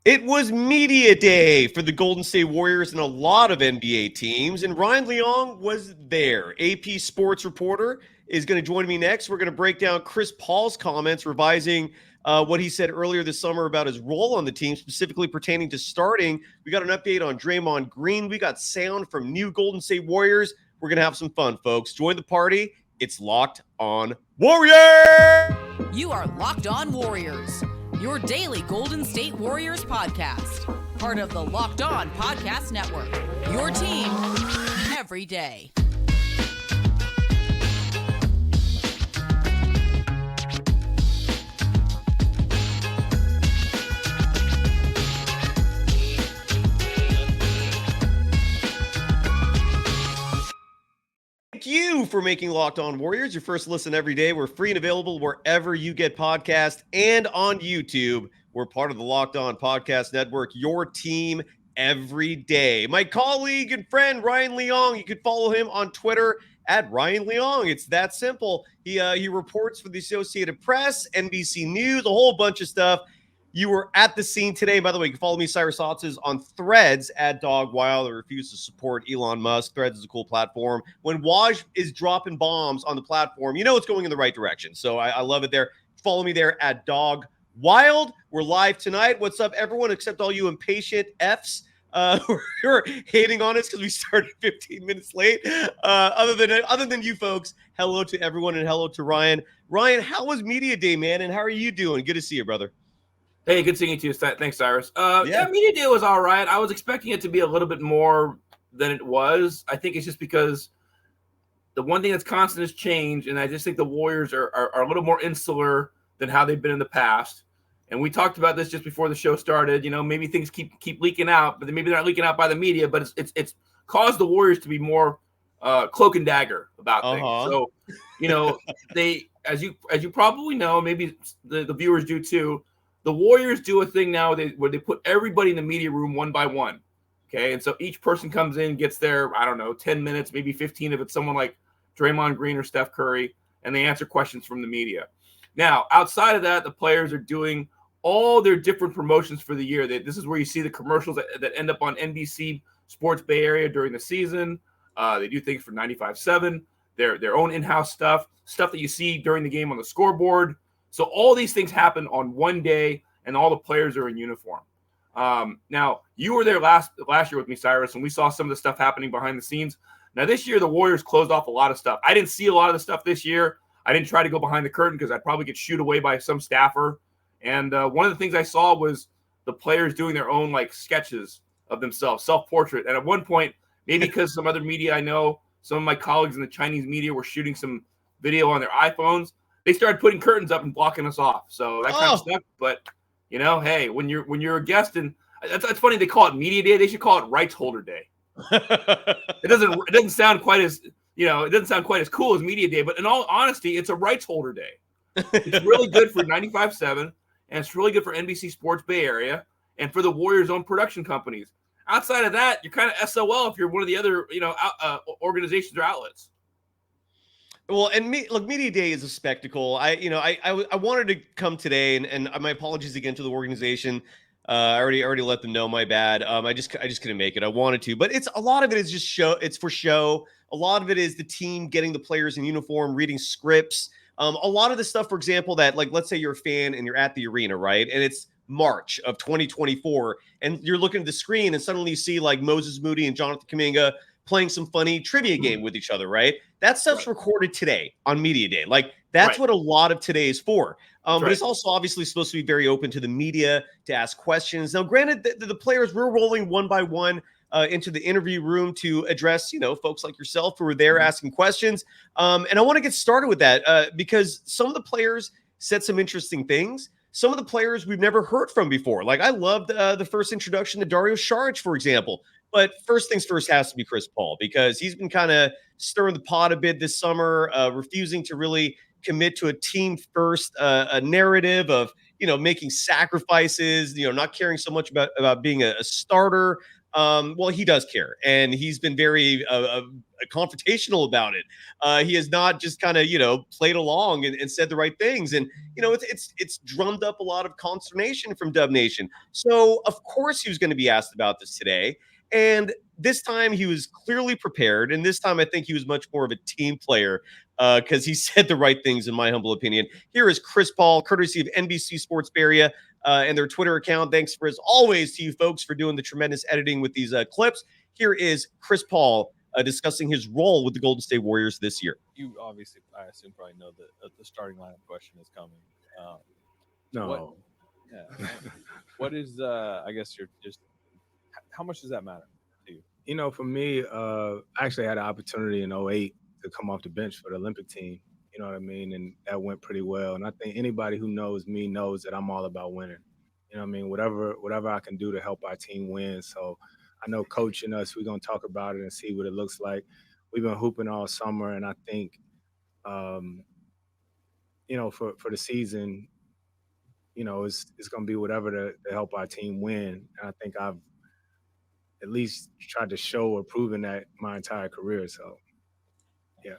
It was media day for the Golden State Warriors and a lot of NBA teams, and Ryan Leong was there. AP Sports reporter is going to join me next. We're going to break down Chris Paul's comments, revising what he said earlier this summer about his role on the team, specifically pertaining to starting. We got an update on Draymond Green. We got sound from new Golden State Warriors. We're going to have some fun, folks. Join the party. It's Locked On Warriors! You are Locked On Warriors, your daily Golden State Warriors podcast. Part of the Locked On Podcast Network, your team every day. Thank you for making Locked On Warriors your first listen every day. We're free and available wherever you get podcasts and on YouTube. We're part of the Locked On Podcast Network, your team every day. My colleague and friend, Ryan Leong, you can follow him on Twitter at Ryan Leong. It's that simple. He reports for the Associated Press, NBC News, a whole bunch of stuff. You were at the scene today. By the way, you can follow me, Cyrus Saatsaz, on Threads at DogWild. I refuse to support Elon Musk. Threads is a cool platform. When Waj is dropping bombs on the platform, you know it's going in the right direction. So I love it there. Follow me there at DogWild. We're live tonight. What's up, everyone, except all you impatient Fs who are hating on us because we started 15 minutes late. Other than you folks, hello to everyone and hello to Ryan. Ryan, how was Media Day, man, and how are you doing? Good to see you, brother. Hey, good seeing you too. Thanks, Cyrus. Yeah, Media Day was all right. I was expecting it to be a little bit more than it was. I think it's just because the one thing that's constant is change, and I just think the Warriors are a little more insular than how they've been in the past. And we talked about this just before the show started. You know, maybe things keep leaking out, but maybe they're not leaking out by the media. But it's caused the Warriors to be more cloak and dagger about things. So, you know, they as you probably know, maybe the viewers do too. The Warriors do a thing now where they put everybody in the media room one by one, okay? And so each person comes in, gets their, 10 minutes, maybe 15 if it's someone like Draymond Green or Steph Curry, and they answer questions from the media. Now, outside of that, the players are doing all their different promotions for the year. This is where you see the commercials that end up on NBC Sports Bay Area during the season. They do things for 95.7, their own in-house stuff that you see during the game on the scoreboard. So all these things happen on one day, and all the players are in uniform. Now, you were there last year with me, Cyrus, and we saw some of the stuff happening behind the scenes. Now, this year, the Warriors closed off a lot of stuff. I didn't see a lot of the stuff this year. I didn't try to go behind the curtain because I'd probably get shooed away by some staffer. And one of the things I saw was the players doing their own, sketches of themselves, self-portrait. And at one point, maybe because some other media I know, some of my colleagues in the Chinese media were shooting some video on their iPhones, they started putting curtains up and blocking us off. So that kind of stuff. But, hey, when you're a guest, and that's funny, they call it Media Day. They should call it Rights Holder Day. It doesn't sound quite as, it doesn't sound quite as cool as Media Day. But in all honesty, it's a Rights Holder Day. It's really good for 95.7, and it's really good for NBC Sports Bay Area and for the Warriors' own production companies. Outside of that, you're kind of SOL if you're one of the other, organizations or outlets. Well, and Media Day is a spectacle. I wanted to come today, and my apologies again to the organization. I already let them know, my bad. I just couldn't make it. I wanted to, but a lot of it is just show. It's for show. A lot of it is the team getting the players in uniform, reading scripts. A lot of the stuff, for example, that let's say you're a fan and you're at the arena, right? And it's March of 2024, and you're looking at the screen, and suddenly you see Moses Moody and Jonathan Kaminga playing some funny trivia game with each other, right? That stuff's recorded today on Media Day. That's what a lot of today is for. But it's also obviously supposed to be very open to the media to ask questions. Now, granted, the players were rolling one by one into the interview room to address, folks like yourself who were there asking questions. And I want to get started with that because some of the players said some interesting things. Some of the players we've never heard from before. I loved the first introduction to Dario Šarić, for example. But first things first has to be Chris Paul, because he's been kind of stirring the pot a bit this summer, refusing to really commit to a team first a narrative of, making sacrifices, not caring so much about being a starter. Well, he does care, and he's been very confrontational about it. He has not just kind of played along and said the right things, and it's drummed up a lot of consternation from Dub Nation. So of course he was going to be asked about this today, and this time he was clearly prepared, and this time I think he was much more of a team player because he said the right things, in my humble opinion. Here is Chris Paul, courtesy of NBC Sports Bay Area and their Twitter account. Thanks for, as always, to you folks for doing the tremendous editing with these clips. Here is Chris Paul discussing his role with the Golden State Warriors this year. You obviously, I assume, probably know that the starting lineup question is coming. No. What is, I guess, how much does that matter to you? For me, I actually had an opportunity in 2008 to come off the bench for the Olympic team. You know what I mean? And that went pretty well. And I think anybody who knows me knows that I'm all about winning. You know what I mean? Whatever I can do to help our team win. So I know coaching us, we're going to talk about it and see what it looks like. We've been hooping all summer. And I think, for the season, it's going to be whatever to help our team win. And I think I've at least tried to show or proven that my entire career. So, yeah.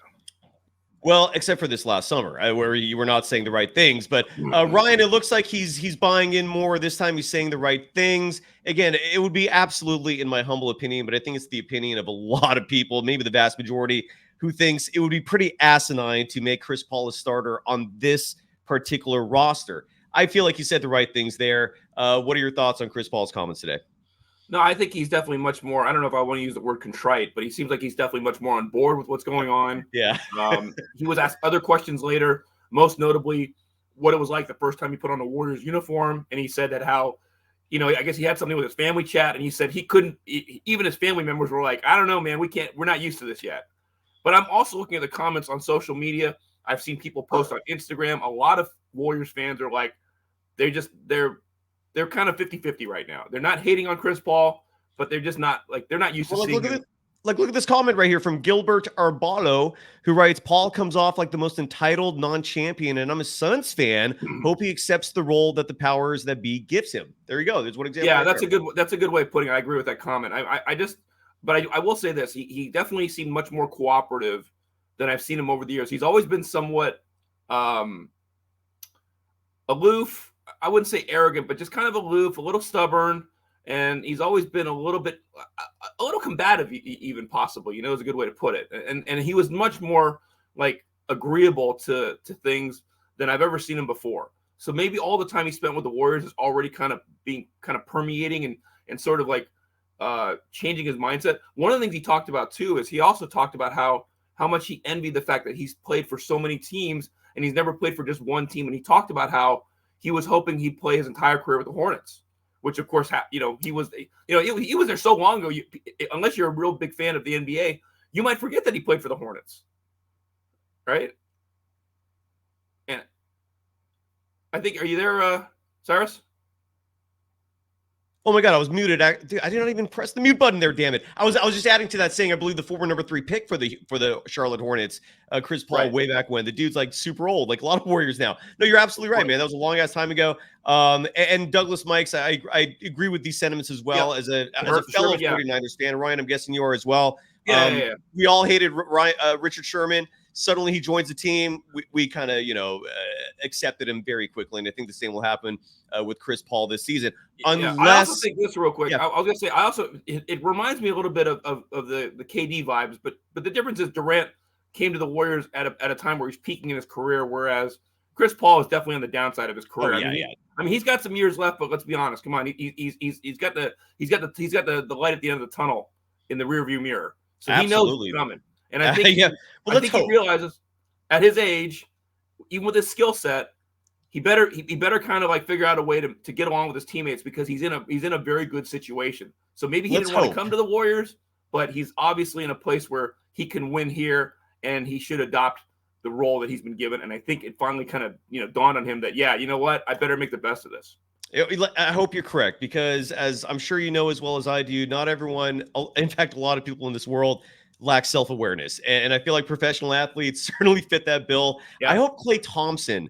Well, except for this last summer, where you were not saying the right things. But Ryan, it looks like he's buying in more. This time he's saying the right things. Again, it would be absolutely, in my humble opinion, but I think it's the opinion of a lot of people, maybe the vast majority, who thinks it would be pretty asinine to make Chris Paul a starter on this particular roster. I feel like he said the right things there. What are your thoughts on Chris Paul's comments today? No, I think he's definitely much more. I don't know if I want to use the word contrite, but he seems like he's definitely much more on board with what's going on. Yeah. He was asked other questions later, most notably what it was like the first time he put on a Warriors uniform. And he said that how, I guess he had something with his family chat, and he said he couldn't, even his family members were like, I don't know, man, we're not used to this yet. But I'm also looking at the comments on social media. I've seen people post on Instagram. A lot of Warriors fans are like, they're kind of 50-50 right now. They're not hating on Chris Paul, but they're just not they're not used to seeing him. Look at this comment right here from Gilbert Arbalo, who writes, Paul comes off like the most entitled non-champion, and I'm a Suns fan. Hope he accepts the role that the powers that be gives him. There you go. There's one example. Yeah, that's a good way of putting it. I agree with that comment. I will say this. He definitely seemed much more cooperative than I've seen him over the years. He's always been somewhat aloof. I wouldn't say arrogant, but just kind of aloof, a little stubborn. And he's always been a little combative, even possibly, is a good way to put it. And he was much more like agreeable to things than I've ever seen him before. So maybe all the time he spent with the Warriors is already kind of permeating and sort of like changing his mindset. One of the things he talked about too is he also talked about how much he envied the fact that he's played for so many teams and he's never played for just one team. And he talked about how he was hoping he'd play his entire career with the Hornets, which of course, he was there so long ago. Unless you're a real big fan of the NBA, you might forget that he played for the Hornets, right? And I think, are you there, Cyrus? Oh my God, I was muted. I did not even press the mute button there. Damn it! I was just adding to that, saying I believe the former number 3 pick for the Charlotte Hornets, Chris Paul, right, way back when. The dude's like super old, like a lot of Warriors now. No, you're absolutely right, man. That was a long ass time ago. And Douglas Mikes, I agree with these sentiments as well. As a fellow 49ers fan, Ryan, I'm guessing you are as well. Yeah. We all hated Richard Sherman. Suddenly he joins the team. We kind of, accepted him very quickly. And I think the same will happen with Chris Paul this season. Unless, I also think this real quick. Yeah. I was going to say, it reminds me a little bit of the KD vibes, but the difference is Durant came to the Warriors at a time where he's peaking in his career, whereas Chris Paul is definitely on the downside of his career. I mean, he's got some years left, but let's be honest. Come on, he's got the light at the end of the tunnel in the rearview mirror, so he knows what's coming. And I think he realizes at his age, even with his skill set, he better kind of like figure out a way to get along with his teammates because he's in a very good situation. So maybe he didn't want to come to the Warriors, but he's obviously in a place where he can win here, and he should adopt the role that he's been given. And I think it finally kind of dawned on him that you know what, I better make the best of this. I hope you're correct, because as I'm sure you know as well as I do, not everyone, in fact, a lot of people in this world lack self-awareness. And I feel like professional athletes certainly fit that bill. Yeah. I hope Klay Thompson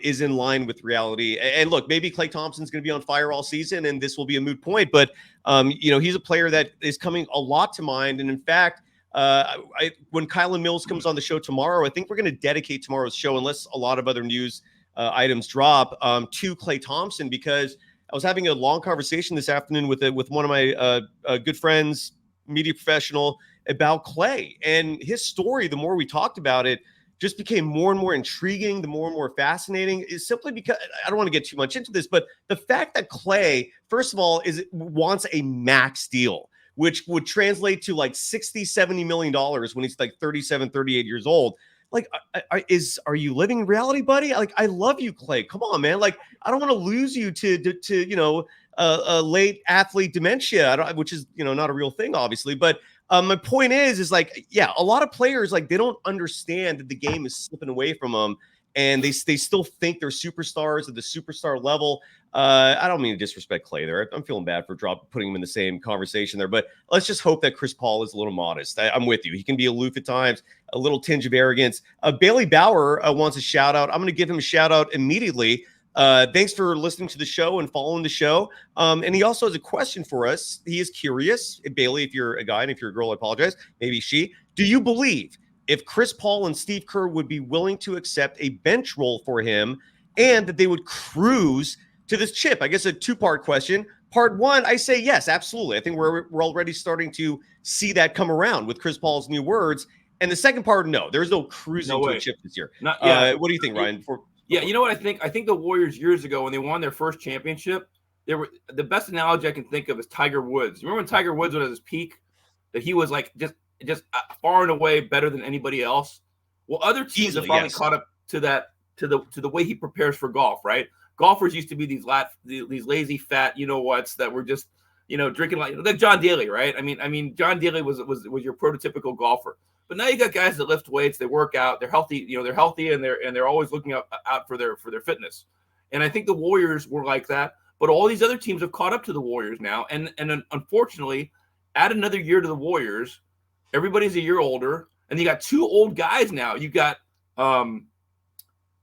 is in line with reality. And look, maybe Klay Thompson's going to be on fire all season, and this will be a moot point. But he's a player that is coming a lot to mind. And in fact, when Kylan Mills comes on the show tomorrow, I think we're going to dedicate tomorrow's show, unless a lot of other news items drop, to Klay Thompson, because I was having a long conversation this afternoon with one of my good friends, media professional, about Klay, and his story. The more we talked about it, just became more and more intriguing, the more and more fascinating, is simply because I don't want to get too much into this, but the fact that Klay, first of all, wants a max deal, which would translate to like $60-70 million when he's like 37, 38 years old. Like, are you living in reality, buddy? Like, I love you, Klay. Come on, man. Like, I don't want to lose you to late athlete dementia, which is, not a real thing, obviously. But my point is like, yeah, a lot of players, like, they don't understand that the game is slipping away from them, and they still think they're superstars at the superstar level. I don't mean to disrespect Klay there. I'm feeling bad for putting him in the same conversation there, but let's just hope that Chris Paul is a little modest. I'm with you. He can be aloof at times, a little tinge of arrogance. Bailey Bauer wants a shout out. I'm going to give him a shout out immediately. Thanks for listening to the show and following the show. And he also has a question for us. He is curious. Bailey, if you're a guy, and if you're a girl, I apologize. Maybe she. Do you believe if Chris Paul and Steve Kerr would be willing to accept a bench role for him, and that they would cruise to this chip? I guess a two-part question. Part one, I say yes, absolutely. I think we're already starting to see that come around with Chris Paul's new words. And the second part, no, there's no cruising to a chip this year. What do you think, Ryan? You know what I think? I think the Warriors years ago, when they won their first championship, the best analogy I can think of is Tiger Woods. Remember when Tiger Woods was at his peak, that he was like just far and away better than anybody else? Well, other teams have finally caught up to that, to the way he prepares for golf, right? Golfers used to be these lazy, fat, whats that were just, drinking like John Daly, right? I mean, John Daly was your prototypical golfer. But now you got guys that lift weights, they work out, they're healthy, and they're always looking out for their fitness. And I think the Warriors were like that, but all these other teams have caught up to the Warriors now. And unfortunately, add another year to the Warriors, everybody's a year older, and you got two old guys now. You got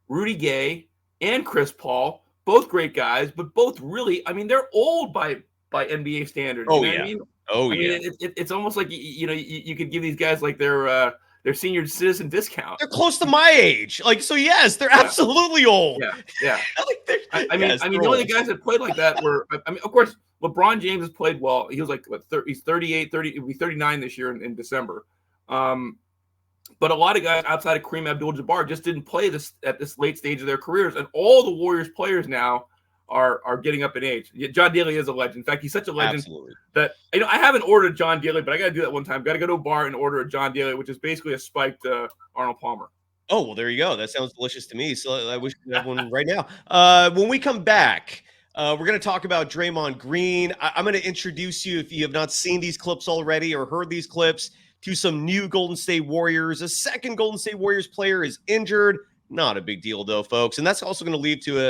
Rudy Gay and Chris Paul, both great guys, but both really, they're old by NBA standards. Oh, you know yeah. What I mean? Oh, yeah. It's almost like, you could give these guys like their senior citizen discount. They're close to my age. Like, so yes, they're absolutely old. Yeah. The only guys that played like that were, of course, LeBron James has played well. He was like, he's 38, he'll be 39 this year in December. But a lot of guys outside of Kareem Abdul-Jabbar just didn't play this at this late stage of their careers. And all the Warriors players now are getting up in age. John Daly is a legend. In fact, he's such a legend that I haven't ordered John Daly, but I got to do that one time. Got to go to a bar and order a John Daly, which is basically a spiked Arnold Palmer. Oh, well, there you go. That sounds delicious to me. So I wish we had one right now. When we come back, we're going to talk about Draymond Green. I'm going to introduce you, if you have not seen these clips already or heard these clips, to some new Golden State Warriors. A second Golden State Warriors player is injured. Not a big deal, though, folks. And that's also going to lead to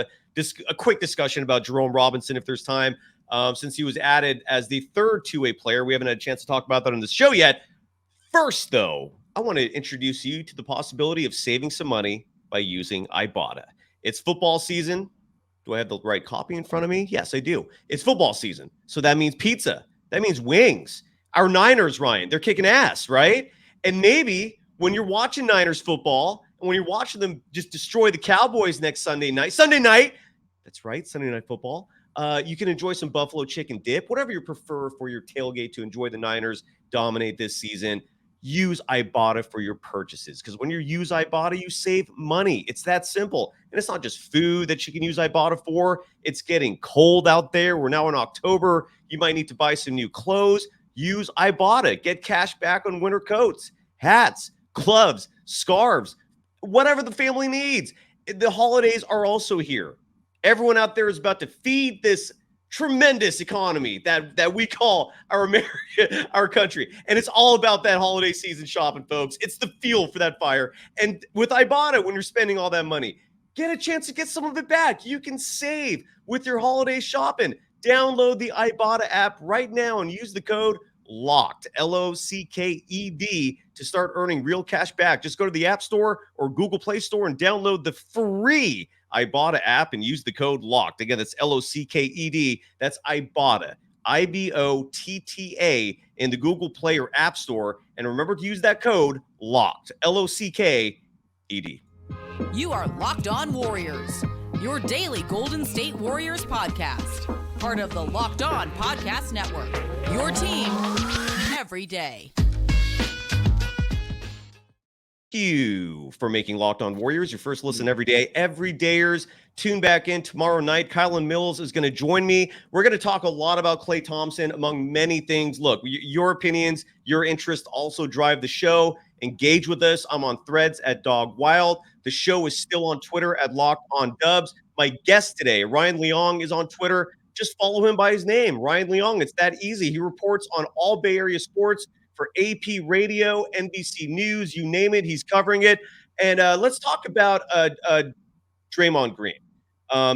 a quick discussion about Jerome Robinson, if there's time, since he was added as the third two-way player. We haven't had a chance to talk about that on the show yet. First, though, I want to introduce you to the possibility of saving some money by using Ibotta. It's football season. Do I have the right copy in front of me? Yes, I do. It's football season. So that means pizza. That means wings. Our Niners, Ryan, they're kicking ass, right? And maybe when you're watching Niners football, and when you're watching them just destroy the Cowboys next Sunday night, that's right, Sunday Night Football, you can enjoy some buffalo chicken dip, whatever you prefer for your tailgate to enjoy the Niners dominate this season. Use Ibotta for your purchases, because when you use Ibotta, you save money. It's that simple. And it's not just food that you can use Ibotta for. It's getting cold out there. We're now in October. You might need to buy some new clothes. Use Ibotta. Get cash back on winter coats, hats, gloves, scarves, whatever the family needs. The holidays are also here. Everyone out there is about to feed this tremendous economy that we call our America, our country. And it's all about that holiday season shopping, folks. It's the fuel for that fire. And with Ibotta, when you're spending all that money, get a chance to get some of it back. You can save with your holiday shopping. Download the Ibotta app right now and use the code LOCKED, LOCKED, to start earning real cash back. Just go to the App Store or Google Play Store and download the free Ibotta app and use the code LOCKED. Again, that's LOCKED. That's Ibotta. IBOTTA in the Google Play or App Store. And remember to use that code LOCKED. LOCKED. You are Locked On Warriors, your daily Golden State Warriors podcast. Part of the Locked On Podcast Network, your team every day. Thank you for making Locked On Warriors your first listen every day. Everydayers, tune back in tomorrow night. Kylan Mills is going to join me. We're going to talk a lot about Klay Thompson, among many things. Look, your opinions, your interests also drive the show. Engage with us. I'm on Threads at Dog Wild. The show is still on Twitter at Locked On Dubs. My guest today, Ryan Leong, is on Twitter. Just follow him by his name, Ryan Leong. It's that easy. He reports on all Bay Area sports for AP Radio, NBC News, you name it, he's covering it. And let's talk about Draymond Green.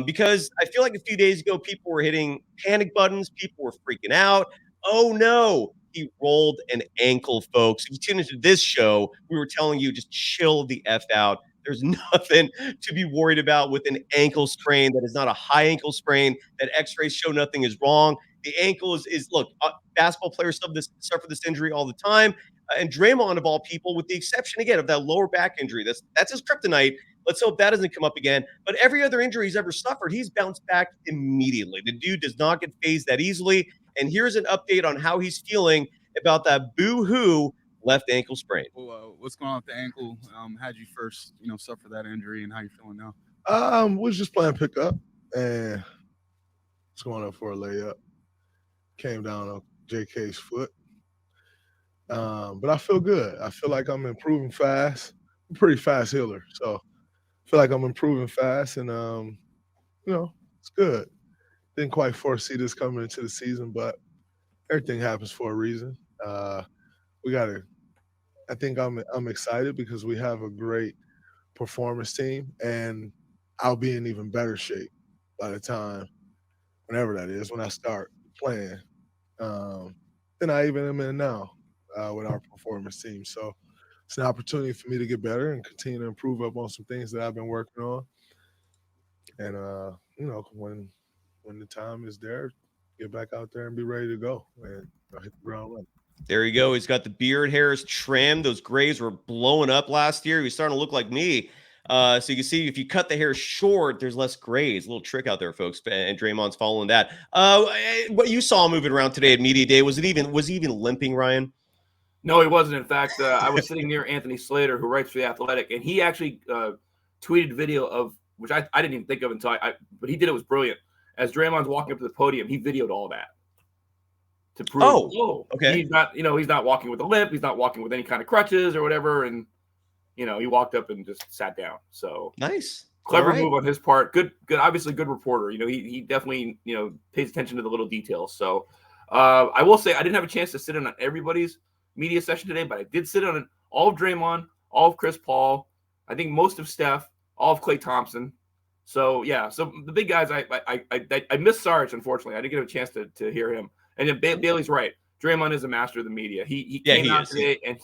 Because I feel like a few days ago, people were hitting panic buttons. People were freaking out. Oh, no, he rolled an ankle, folks. If you tune into this show, we were telling you just chill the F out. There's nothing to be worried about with an ankle sprain that is not a high ankle sprain, that x-rays show nothing is wrong. The ankle is look, basketball players suffer this injury all the time. And Draymond, of all people, with the exception, again, of that lower back injury, that's his kryptonite. Let's hope that doesn't come up again. But every other injury he's ever suffered, he's bounced back immediately. The dude does not get phased that easily. And here's an update on how he's feeling about that boo-hoo left ankle sprain. Well, what's going on with the ankle? How'd you first, suffer that injury, and how you feeling now? Was just playing pickup and was going up for a layup. Came down on JK's foot. But I feel good. I feel like I'm improving fast. I'm a pretty fast healer, so I feel like I'm improving fast, and it's good. Didn't quite foresee this coming into the season, but everything happens for a reason. I think I'm excited because we have a great performance team, and I'll be in even better shape by the time, whenever that is, when I start playing, than I even am in now with our performance team. So it's an opportunity for me to get better and continue to improve up on some things that I've been working on. And, when the time is there, get back out there and be ready to go and hit the ground running. There you go. He's got the beard hairs trimmed. Those grays were blowing up last year. He was starting to look like me. So you can see if you cut the hair short, there's less grays. A little trick out there, folks. And Draymond's following that. What you saw moving around today at Media Day, was he even limping, Ryan? No, he wasn't. In fact, I was sitting near Anthony Slater, who writes for The Athletic, and he actually tweeted video of, which I didn't even think of until but he did. It was brilliant. As Draymond's walking up to the podium, he videoed all that to prove, okay, he's not walking with a limp, he's not walking with any kind of crutches or whatever, and he walked up and just sat down. So nice, clever move on his part. Good, obviously good reporter. He definitely pays attention to the little details. So I will say I didn't have a chance to sit in on everybody's media session today, but I did sit on all of Draymond, all of Chris Paul, I think most of Steph, all of Klay Thompson. So yeah, so the big guys, I missed Saric, unfortunately. I didn't get a chance to hear him. And then Bailey's right. Draymond is a master of the media. He came out today, and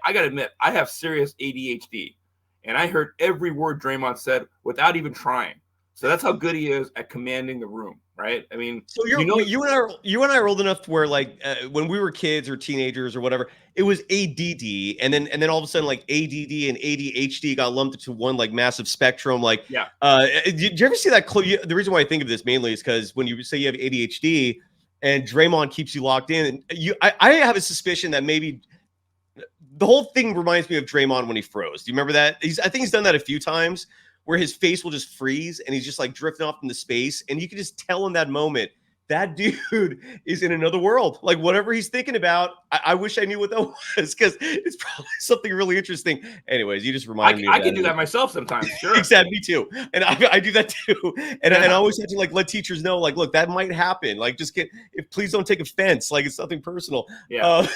I got to admit, I have serious ADHD, and I heard every word Draymond said without even trying. So that's how good he is at commanding the room, right? I mean, so you and I are old enough to where, like, when we were kids or teenagers or whatever, it was ADD, and then all of a sudden, like, ADD and ADHD got lumped into one, like, massive spectrum. Like, yeah. Did you ever see that clip? The reason why I think of this mainly is because when you say you have ADHD and Draymond keeps you locked in, and I have a suspicion that maybe the whole thing reminds me of Draymond when he froze. Do you remember that? I think he's done that a few times, where his face will just freeze and he's just like drifting off into space. And you can just tell in that moment, that dude is in another world. Like, whatever he's thinking about, I wish I knew what that was, because it's probably something really interesting. Anyways, you just reminded me of that. I can do that myself sometimes, sure. Exactly, me too. And I do that too. And I always have to, like, let teachers know, like, look, that might happen. Like, just please don't take offense. Like, it's nothing personal. Yeah.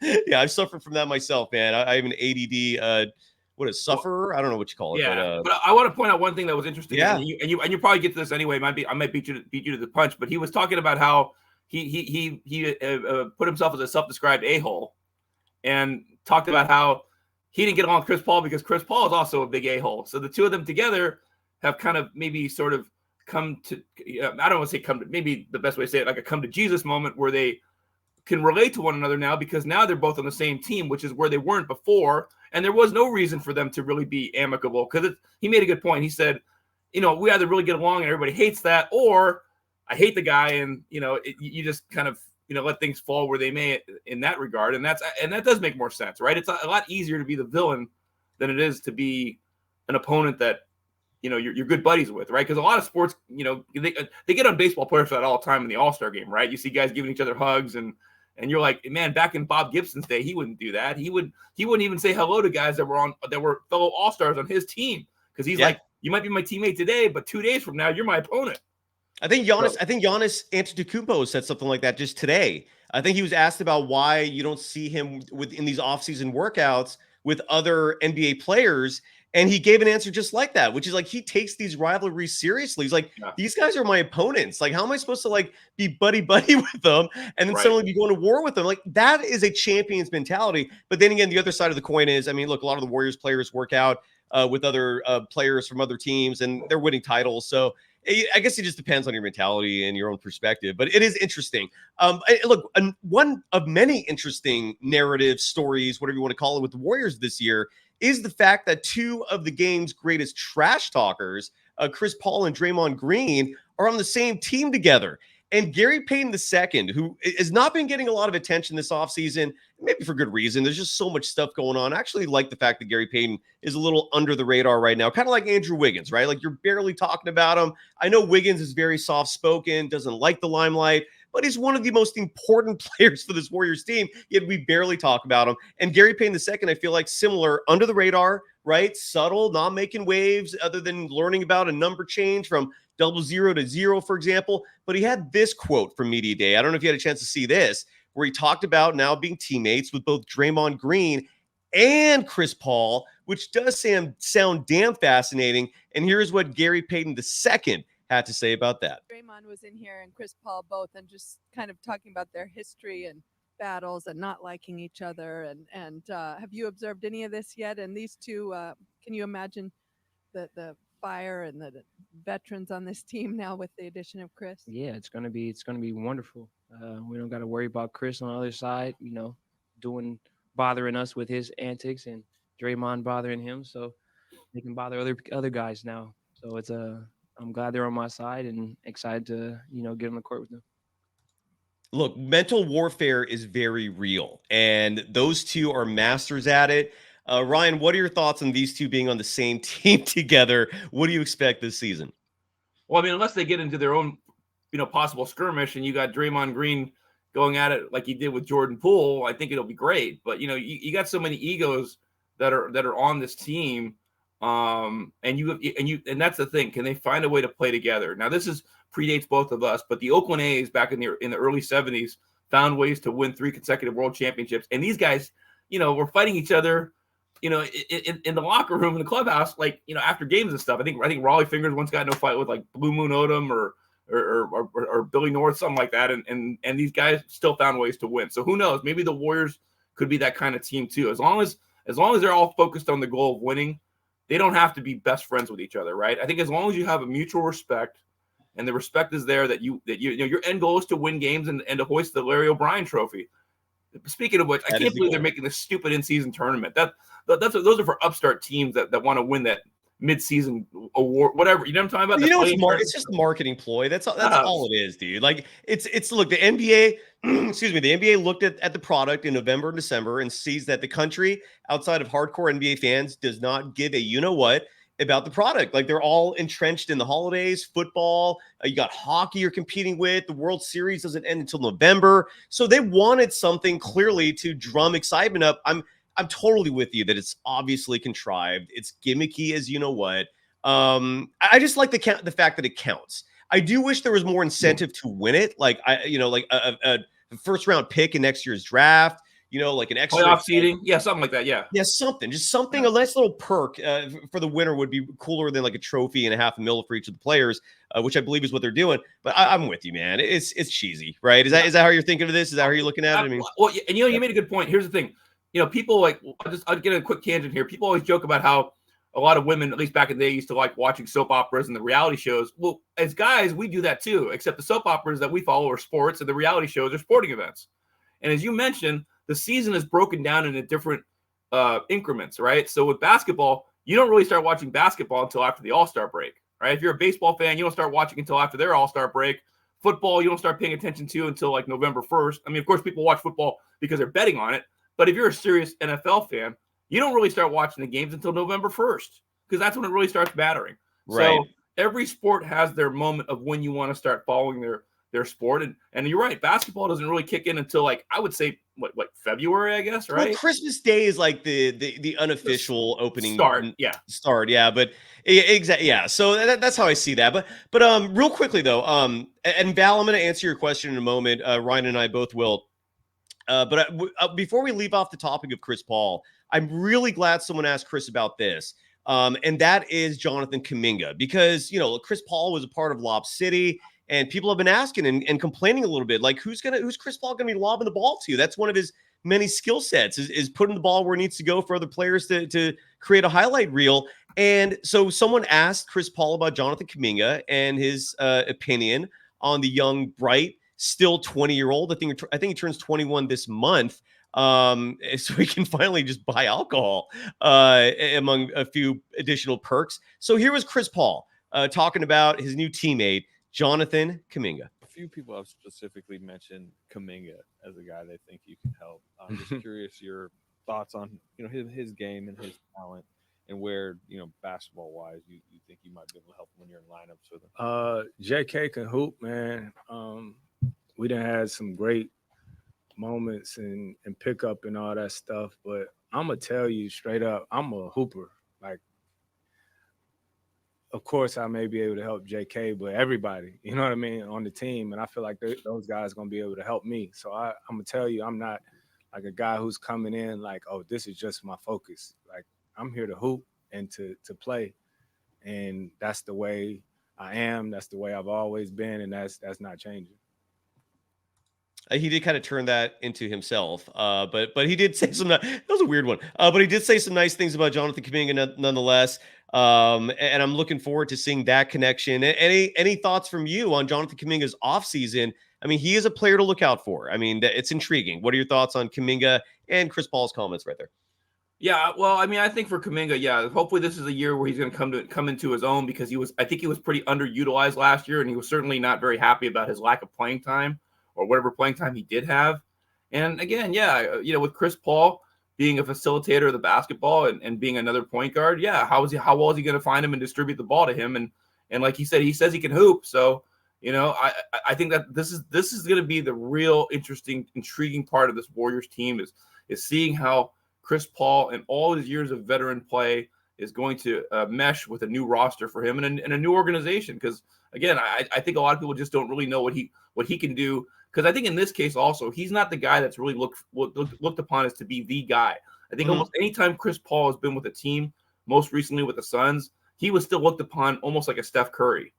Yeah, I've suffered from that myself, man. I have an ADD, what is sufferer? I don't know what you call it. Yeah, but I want to point out one thing that was interesting. Yeah, and you probably get to this anyway. I might beat you to the punch. But he was talking about how he put himself as a self-described a-hole, and talked about how he didn't get along with Chris Paul because Chris Paul is also a big a-hole. So the two of them together have kind of maybe sort of come to, I don't want to say come to, maybe the best way to say it, like a come to Jesus moment where they can relate to one another now, because now they're both on the same team, which is where they weren't before. And there was no reason for them to really be amicable, because he made a good point. He said, we either really get along and everybody hates that, or I hate the guy, and, you just kind of, let things fall where they may in that regard. And that does make more sense, right? It's a lot easier to be the villain than it is to be an opponent that, you're good buddies with, right? Because a lot of sports, they get on baseball players for that all the time in the All-Star game, right? You see guys giving each other hugs, and you're like, man, back in Bob Gibson's day, he wouldn't do that. He wouldn't even say hello to guys that were fellow All-Stars on his team, because he's like, you might be my teammate today, but 2 days from now, you're my opponent. I think Giannis Antetokounmpo said something like that just today. I think he was asked about why you don't see him in these offseason workouts with other NBA players, and he gave an answer just like that, which is like, he takes these rivalries seriously. He's like, these guys are my opponents. Like, how am I supposed to like be buddy with them and then suddenly be going to war with them? Like, that is a champion's mentality. But then again, the other side of the coin is, I mean, look, a lot of the Warriors players work out with other players from other teams, and they're winning titles. So I guess it just depends on your mentality and your own perspective, but it is interesting. Look, one of many interesting narrative stories, whatever you want to call it, with the Warriors this year is the fact that two of the game's greatest trash talkers, Chris Paul and Draymond Green, are on the same team together. And Gary Payton II, who has not been getting a lot of attention this offseason, maybe for good reason. There's just so much stuff going on. I actually like the fact that Gary Payton is a little under the radar right now, kind of like Andrew Wiggins, right? Like, you're barely talking about him. I know Wiggins is very soft-spoken, doesn't like the limelight, but he's one of the most important players for this Warriors team, yet we barely talk about him. And Gary Payton II, I feel like, similar, under the radar, right? Subtle, not making waves, other than learning about a number change from 00 to 0, for example. But he had this quote from Media Day. I don't know if you had a chance to see this, where he talked about now being teammates with both Draymond Green and Chris Paul, which does sound damn fascinating. And here's what Gary Payton II had to say about that. Draymond was in here and Chris Paul both, and just kind of talking about their history and battles and not liking each other. And have you observed any of this yet? And these two, can you imagine the fire and the veterans on this team now with the addition of Chris? Yeah, it's gonna be wonderful. We don't got to worry about Chris on the other side, bothering us with his antics, and Draymond bothering him, so they can bother other guys now. So it's I'm glad they're on my side and excited to get on the court with them. Look, mental warfare is very real, and those two are masters at it. Ryan, what are your thoughts on these two being on the same team together? What do you expect this season? Well, I mean, unless they get into their own, possible skirmish, and you got Draymond Green going at it like he did with Jordan Poole, I think it'll be great. But you got so many egos that are on this team, and that's the thing. Can they find a way to play together? Now, this predates both of us, but the Oakland A's back in the early 70s found ways to win 3 consecutive world championships, and these guys, were fighting each other. In the locker room, in the clubhouse, like, after games and stuff. I think Raleigh Fingers once got in a fight with like Blue Moon Odom or Billy North, something like that. And these guys still found ways to win. So who knows? Maybe the Warriors could be that kind of team too. As long as they're all focused on the goal of winning, they don't have to be best friends with each other, right? I think as long as you have a mutual respect, and the respect is there that your end goal is to win games and to hoist the Larry O'Brien trophy. Speaking of which, I can't believe they're making this stupid in-season tournament. Those are for upstart teams that want to win that mid-season award, whatever. You know what I'm talking about? It's just a marketing ploy. That's all it is, dude. Like, it's look, the NBA, excuse me, the NBA looked at the product in November and December and sees that the country outside of hardcore NBA fans does not give a you-know-what about the product. Like, they're all entrenched in the holidays, football, you got hockey you're competing with, the World Series doesn't end until November. So they wanted something clearly to drum excitement up. I'm totally with you that it's obviously contrived. It's gimmicky as you know what. I just like the fact that it counts. I do wish there was more incentive to win it. Like, a first round pick in next year's draft, like an extra playoff seeding. Yeah, something like that. Yeah, something, a nice little perk for the winner would be cooler than like a trophy and $500,000 for each of the players, which I believe is what they're doing. But I'm with you, man. It's cheesy, right? Is that how you're thinking of this? Is that how you're looking at it? I mean, well, and you made a good point. Here's the thing. People I'll get a quick tangent here. People always joke about how a lot of women, at least back in the day, used to like watching soap operas and the reality shows. Well, as guys, we do that too, except the soap operas that we follow are sports and the reality shows are sporting events. And as you mentioned, the season is broken down into different increments, right? So with basketball, you don't really start watching basketball until after the All-Star break, right? If you're a baseball fan, you don't start watching until after their All-Star break. Football, you don't start paying attention to until like November 1st. I mean, of course, people watch football because they're betting on it. But if you're a serious NFL fan, you don't really start watching the games until November 1st because that's when it really starts mattering. Right. So every sport has their moment of when you want to start following their sport. And you're right, basketball doesn't really kick in until like, I would say, what February, I guess, right? Well, Christmas Day is like the unofficial opening start. Yeah. But exactly. Yeah. So that's how I see that. But real quickly though, and Val, I'm going to answer your question in a moment. Ryan and I both will. But before we leave off the topic of Chris Paul, I'm really glad someone asked Chris about this. And that is Jonathan Kaminga, because, Chris Paul was a part of Lob City, and people have been asking and complaining a little bit, like who's Chris Paul going to be lobbing the ball to? That's one of his many skill sets is putting the ball where it needs to go for other players to create a highlight reel. And so someone asked Chris Paul about Jonathan Kaminga and his opinion on the young, bright, still 20-year-old. I think he turns 21 this month. So we can finally just buy alcohol among a few additional perks. So here was Chris Paul talking about his new teammate, Jonathan Kaminga. A few people have specifically mentioned Kaminga as a guy they think you can help. I'm just curious your thoughts on his game and his talent, and where basketball wise you think you might be able to help when you're in lineups with him. JK can hoop, man. We done had some great moments and pick up and all that stuff, but I'm gonna tell you straight up, I'm a hooper. Like, of course I may be able to help JK, but everybody, you know what I mean, on the team, and I feel like those guys gonna be able to help me. So I'm gonna tell you, I'm not like a guy who's coming in like, oh, this is just my focus. Like, I'm here to hoop and to play, and that's the way I am. That's the way I've always been, and that's not changing. He did kind of turn that into himself, but he did say some. That was a weird one, but he did say some nice things about Jonathan Kaminga nonetheless. And I'm looking forward to seeing that connection. Any thoughts from you on Jonathan Kaminga's offseason? I mean, he is a player to look out for. I mean, it's intriguing. What are your thoughts on Kaminga and Chris Paul's comments right there? Yeah, well, I mean, I think for Kaminga, yeah, hopefully this is a year where he's going to come into his own, because I think he was pretty underutilized last year, and he was certainly not very happy about his lack of playing time, or whatever playing time he did have. And again, yeah, with Chris Paul being a facilitator of the basketball and being another point guard, yeah, how well is he going to find him and distribute the ball to him? And like he says he can hoop. So, I think that this is going to be the real intriguing part of this Warriors team is seeing how Chris Paul and all his years of veteran play is going to mesh with a new roster for him and a new organization. Because again, I think a lot of people just don't really know what he can do. Because I think in this case also, he's not the guy that's really looked upon as to be the guy. I think almost anytime Chris Paul has been with a team, most recently with the Suns, he was still looked upon almost like a Steph Curry.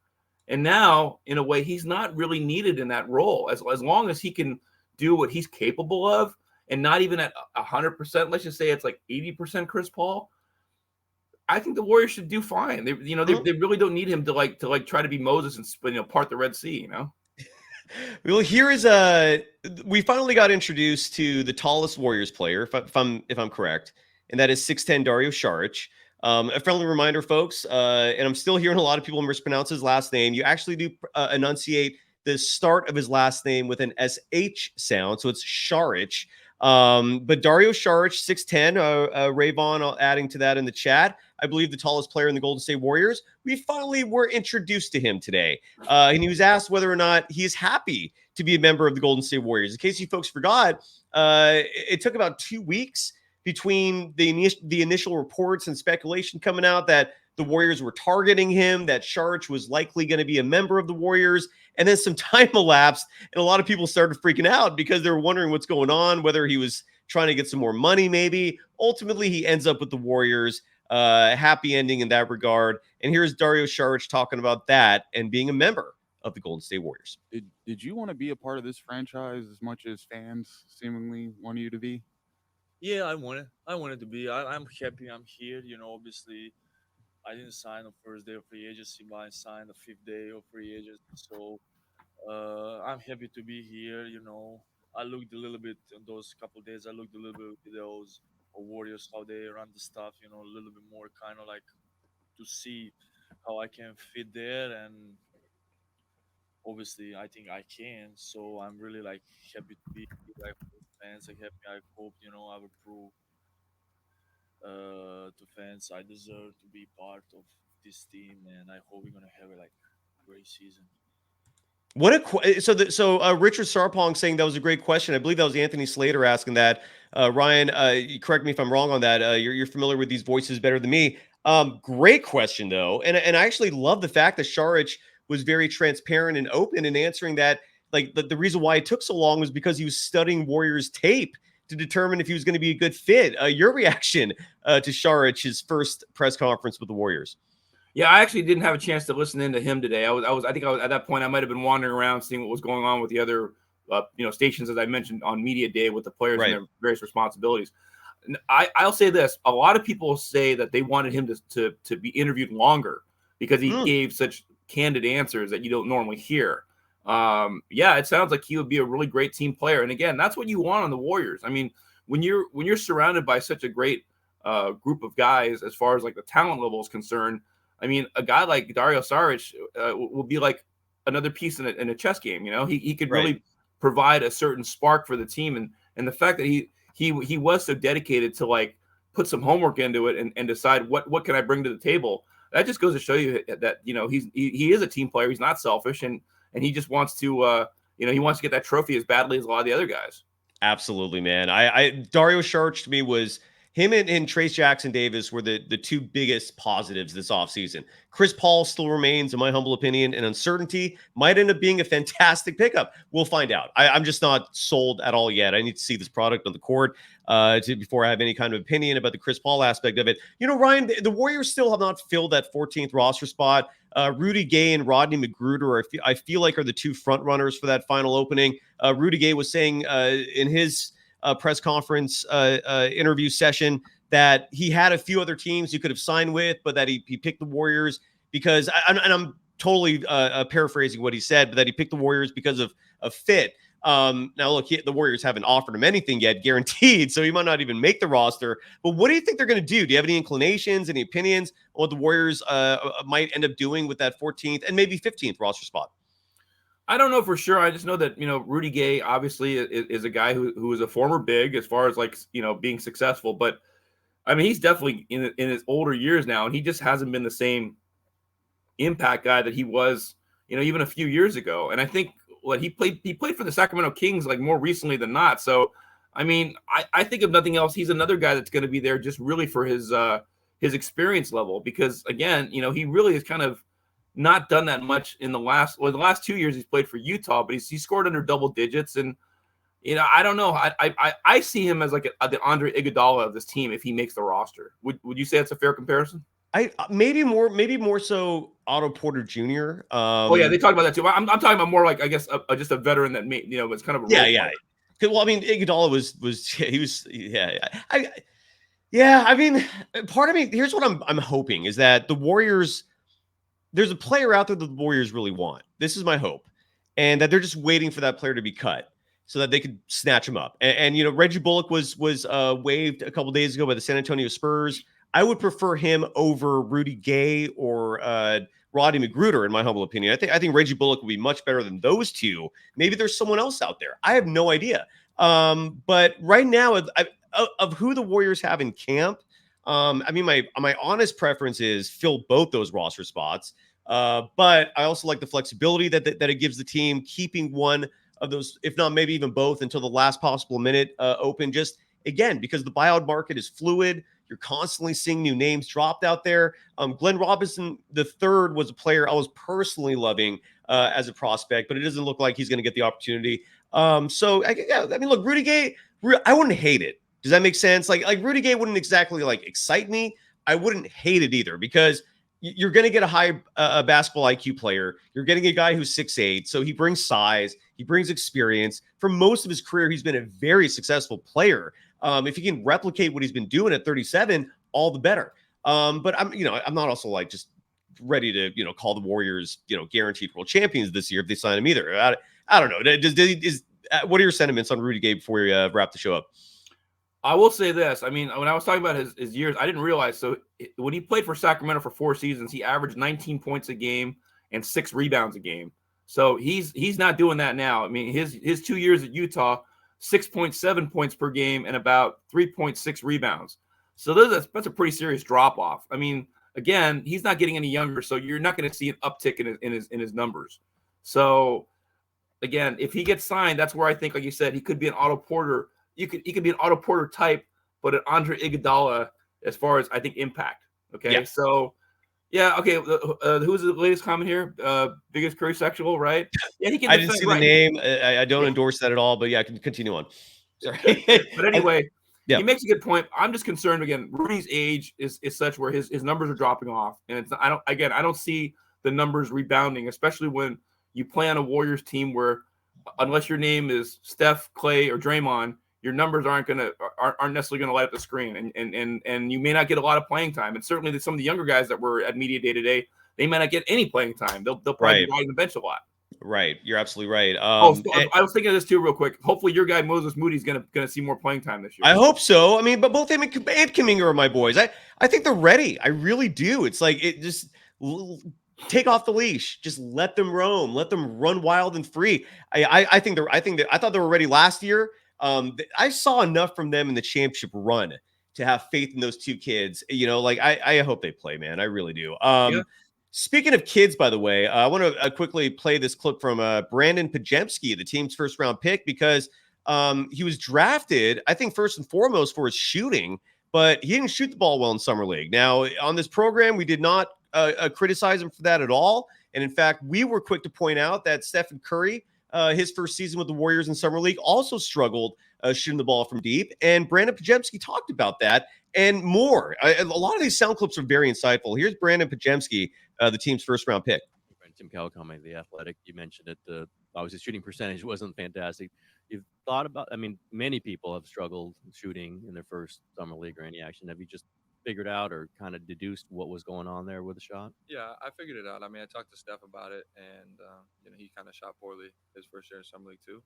And now, in a way, he's not really needed in that role. As long as he can do what he's capable of, and not even at 100%, let's just say it's like 80% Chris Paul, I think the Warriors should do fine. They really don't need him to try to be Moses and part the Red Sea, Well, here is we finally got introduced to the tallest Warriors player, if I'm correct, and that is 6'10" Dario Šarić. A friendly reminder, folks, and I'm still hearing a lot of people mispronounce his last name. You actually do enunciate the start of his last name with an SH sound, so it's Šarić. But Dario Šarić, 6'10", Rayvon adding to that in the chat. I believe the tallest player in the Golden State Warriors. We finally were introduced to him today. And he was asked whether or not he is happy to be a member of the Golden State Warriors. In case you folks forgot, it took about 2 weeks between the initial reports and speculation coming out that the Warriors were targeting him, that Šarić was likely going to be a member of the Warriors. And then some time elapsed, and a lot of people started freaking out because they were wondering what's going on, whether he was trying to get some more money maybe. Ultimately, he ends up with the Warriors. Happy ending in that regard. And here's Dario Šarić talking about that and being a member of the Golden State Warriors. Did you want to be a part of this franchise as much as fans seemingly want you to be? Yeah, I wanted to be. I'm happy I'm here. Obviously, I didn't sign the first day of free agency, but I signed the 5th day of free agency. So I'm happy to be here. I looked a little bit in those couple of days. I looked a little bit at videos of Warriors, how they run the stuff. A little bit more kind of like to see how I can fit there, and obviously I think I can. So I'm really like happy to be here. Like fans, like happy. I hope I will prove to fans I deserve to be part of this team, and I hope we're gonna have a like great season. What a so Richard Sarpong saying that was a great question. I believe that was Anthony Slater asking that. Ryan, you correct me if I'm wrong on that. You're familiar with these voices better than me. Great question though, and I actually love the fact that Šarić was very transparent and open in answering that. Like the reason why it took so long was because he was studying Warriors tape to determine if he was going to be a good fit. Your reaction to Šarić's first press conference with the Warriors? Yeah, I actually didn't have a chance to listen into him today. I think at that point I might have been wandering around seeing what was going on with the other, stations, as I mentioned on media day with the players and their various responsibilities. I'll say this: a lot of people say that they wanted him to be interviewed longer because he gave such candid answers that you don't normally hear. Yeah, it sounds like he would be a really great team player, and again, that's what you want on the Warriors. I mean, when you're surrounded by such a great group of guys, as far as like the talent level is concerned. I mean, a guy like Dario Saric will be like another piece in a chess game. He could really provide a certain spark for the team, and the fact that he was so dedicated to like put some homework into it and decide what can I bring to the table. That just goes to show you that he is a team player. He's not selfish, and he just wants to he wants to get that trophy as badly as a lot of the other guys. Absolutely, man. I Dario Šarić to me was. Him and Trace Jackson Davis were the two biggest positives this offseason. Chris Paul still remains, in my humble opinion, an uncertainty. Might end up being a fantastic pickup. We'll find out. I'm just not sold at all yet. I need to see this product on the court before I have any kind of opinion about the Chris Paul aspect of it. Ryan, the Warriors still have not filled that 14th roster spot. Rudy Gay and Rodney McGruder, I feel like, are the two front runners for that final opening. Rudy Gay was saying in his press conference interview session that he had a few other teams he could have signed with, but that he picked the Warriors because, and I'm totally paraphrasing what he said, but that he picked the Warriors because of fit. Now, look, the Warriors haven't offered him anything yet, guaranteed, so he might not even make the roster. But what do you think they're going to do? Do you have any inclinations, any opinions on what the Warriors might end up doing with that 14th and maybe 15th roster spot? I don't know for sure. I just know that, Rudy Gay obviously is a guy who is a former big as far as like, being successful. But I mean, he's definitely in his older years now, and he just hasn't been the same impact guy that he was, even a few years ago. And I think he played for the Sacramento Kings like more recently than not. So, I mean, I think if nothing else, he's another guy that's going to be there just really for his experience level, because again, he really is kind of not done that much in the last 2 years he's played for Utah, but he scored under double digits. And, I don't know. I see him as like the Andre Iguodala of this team if he makes the roster. Would you say that's a fair comparison? Maybe more so Otto Porter Jr. They talked about that too. I'm talking about more like, I guess, just a veteran that was kind of a yeah. Well, I mean, Iguodala I mean, part of me, here's what I'm hoping is that the Warriors. There's a player out there that the Warriors really want. This is my hope. And that they're just waiting for that player to be cut so that they could snatch him up. And Reggie Bullock was waived a couple days ago by the San Antonio Spurs. I would prefer him over Rudy Gay or Rodney McGruder, in my humble opinion. I think Reggie Bullock would be much better than those two. Maybe there's someone else out there. I have no idea. But right now, of who the Warriors have in camp, I mean, my honest preference is fill both those roster spots. But I also like the flexibility that it gives the team, keeping one of those, if not maybe even both, until the last possible minute open. Just again, because the buyout market is fluid, you're constantly seeing new names dropped out there. Glenn Robinson III was a player I was personally loving as a prospect, but it doesn't look like he's going to get the opportunity. I mean, look, Rudy Gay, I wouldn't hate it. Does that make sense? Like Rudy Gay wouldn't exactly like excite me. I wouldn't hate it either, because you're going to get a high basketball IQ player. You're getting a guy who's 6'8", so he brings size, he brings experience. For most of his career, he's been a very successful player. If he can replicate what he's been doing at 37, all the better. But I'm not also like just ready to, call the Warriors, guaranteed world champions this year if they sign him either. I don't know. What are your sentiments on Rudy Gay before we wrap the show up? I will say this. I mean, when I was talking about his years, I didn't realize. So when he played for Sacramento for 4 seasons, he averaged 19 points a game and 6 rebounds a game. So he's not doing that now. I mean, his 2 years at Utah, 6.7 points per game and about 3.6 rebounds. So that's a pretty serious drop off. I mean, again, he's not getting any younger, so you're not going to see an uptick in his numbers. So again, if he gets signed, that's where I think, like you said, he could be an Otto Porter. He could be an Otto Porter type, but an Andre Iguodala as far as I think impact. Okay, yeah. So yeah, okay. Who's the latest comment here? Biggest Curry sexual, right? Yeah, he can. I didn't see the name. I don't endorse that at all. But yeah, I can continue on. Sorry, but anyway, he makes a good point. I'm just concerned again. Rudy's age is such where his numbers are dropping off, and it's I don't see the numbers rebounding, especially when you play on a Warriors team where unless your name is Steph, Klay, or Draymond, your numbers aren't necessarily going to light up the screen, and you may not get a lot of playing time. And certainly some of the younger guys that were at Media Day today, they may not get any playing time. They'll probably be riding the bench a lot. Right, you're absolutely right. I was thinking of this too, real quick. Hopefully, your guy Moses Moody is going to see more playing time this year. I hope so. I mean, but both him and Kaminga are my boys. I think they're ready. I really do. It's like take off the leash, just let them roam, let them run wild and free. I thought they were ready last year. I saw enough from them in the championship run to have faith in those 2 kids. I hope they play, man. I really do. Speaking of kids, by the way, I want to quickly play this clip from Brandon Pajemski, the team's first round pick, because he was drafted, I think, first and foremost for his shooting, but he didn't shoot the ball well in summer league. Now, on this program, we did not criticize him for that at all. And in fact, we were quick to point out that Stephen Curry, his first season with the Warriors in summer league, also struggled shooting the ball from deep. And Brandon Pajemski talked about that and more. A lot of these sound clips are very insightful. Here's Brandon Pajemski, the team's first round pick. Tim Kawakami, the Athletic, you mentioned it. Obviously, shooting percentage wasn't fantastic. You've thought about, many people have struggled shooting in their first summer league or any action. Have you just figured out or kind of deduced what was going on there with the shot? Yeah, I figured it out. I talked to Steph about it, and he kind of shot poorly his first year in summer league too.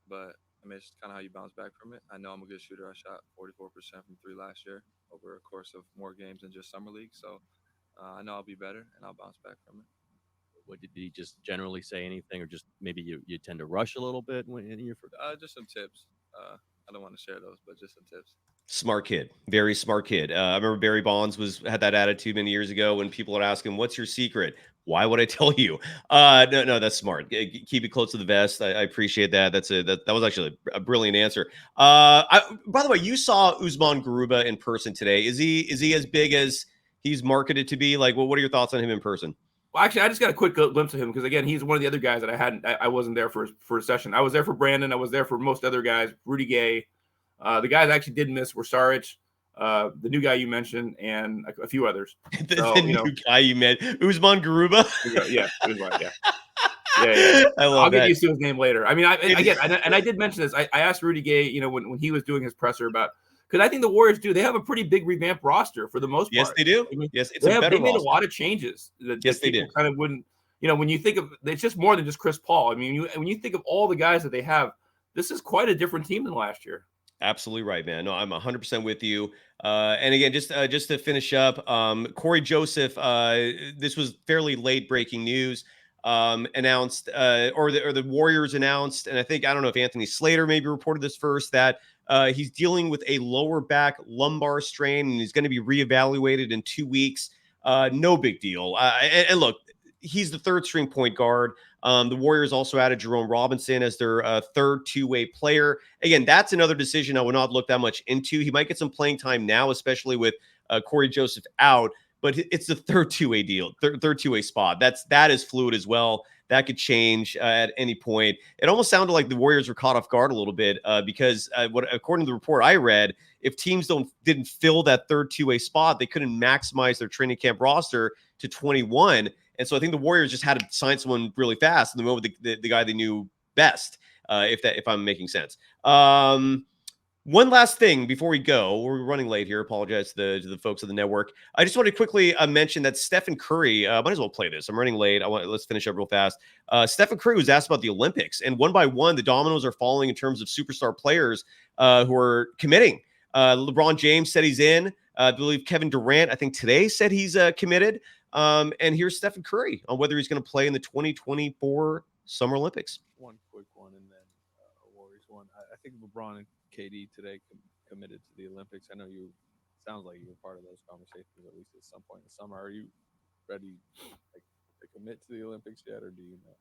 But it's just kind of how you bounce back from it. I know I'm a good shooter. I shot 44% from 3 last year over a course of more games than just summer league. So I know I'll be better, and I'll bounce back from it. What did he just generally say anything, or just maybe you tend to rush a little bit when you're just some tips. I don't want to share those, but just some tips. Smart kid, very smart kid. I remember Barry Bonds had that attitude many years ago when people would ask him, "What's your secret?" Why would I tell you? No, that's smart. Keep it close to the vest. I appreciate that. That was actually a brilliant answer. By the way, you saw Usman Garuba in person today. Is he as big as he's marketed to be? Like, what are your thoughts on him in person? Well, actually, I just got a quick glimpse of him because, again, he's one of the other guys that I wasn't there for a session. I was there for Brandon. I was there for most other guys, Rudy Gay. The guys I actually did miss were Saric, the new guy you mentioned, and a few others. The new guy you met, Usman Garuba? Yeah, Usman, yeah. Yeah. I'll get used to his name later. I did mention this. I asked Rudy Gay, when he was doing his presser about, because I think the Warriors they have a pretty big revamped roster for the most part. Yes, they do. Yes, it's they made a lot of changes. Yes, they did. Kind of wouldn't, when you think of, it's just more than just Chris Paul. When you think of all the guys that they have, this is quite a different team than last year. Absolutely right, man. No, I'm 100% with you. And again, just to finish up, Corey Joseph, this was fairly late breaking news, announced, or the Warriors announced, and I don't know if Anthony Slater maybe reported this first, that he's dealing with a lower back lumbar strain, and he's going to be reevaluated in 2 weeks. No big deal. And look, he's the third string point guard. The Warriors also added Jerome Robinson as their third two-way player. Again, that's another decision I would not look that much into. He might get some playing time now, especially with Corey Joseph out, but it's the third two-way deal, third two-way spot. That is fluid as well. That could change at any point. It almost sounded like the Warriors were caught off guard a little bit because according to the report I read, if teams didn't fill that third two-way spot, they couldn't maximize their training camp roster to 21. And so I think the Warriors just had to sign someone really fast, and they went with the guy they knew best, if I'm making sense. One last thing before we go. We're running late here. Apologize to the folks of the network. I just want to quickly mention that Stephen Curry, might as well play this. I'm running late. Let's finish up real fast. Stephen Curry was asked about the Olympics, and one by one, the dominoes are falling in terms of superstar players who are committing. LeBron James said he's in. I believe Kevin Durant, I think today, said he's committed. And here's Stephen Curry on whether he's going to play in the 2024 Summer Olympics. One quick one, and then a Warriors one. I think LeBron and KD today committed to the Olympics. I know sounds like you were part of those conversations at least at some point in the summer. Are you ready to commit to the Olympics yet, or do you know?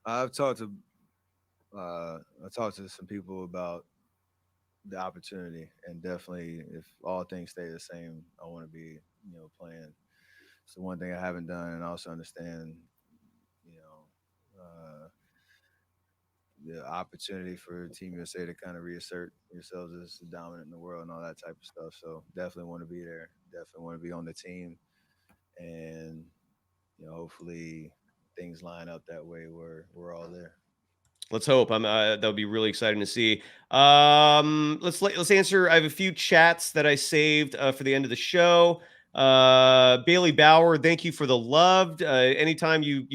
I've talked to some people about the opportunity, and definitely if all things stay the same, I want to be, playing. So one thing I haven't done, and also understand, the opportunity for Team USA to kind of reassert yourselves as dominant in the world and all that type of stuff. So definitely want to be there. Definitely want to be on the team, and hopefully things line up that way where we're all there. Let's hope. That would be really exciting to see. Let's answer. I have a few chats that I saved for the end of the show. Bailey Bauer, thank you for the love. Anytime you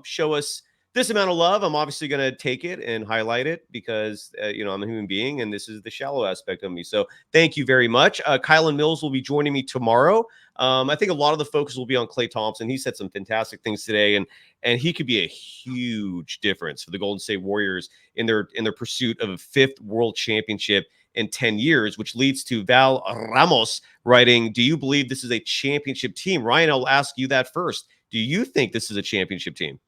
show us this amount of love, I'm obviously going to take it and highlight it because, I'm a human being and this is the shallow aspect of me. So thank you very much. Kylan Mills will be joining me tomorrow. I think a lot of the focus will be on Klay Thompson. He said some fantastic things today, and he could be a huge difference for the Golden State Warriors in their pursuit of a 5th world championship in 10 years, which leads to Val Ramos writing, do you believe this is a championship team? Ryan, I'll ask you that first. Do you think this is a championship team?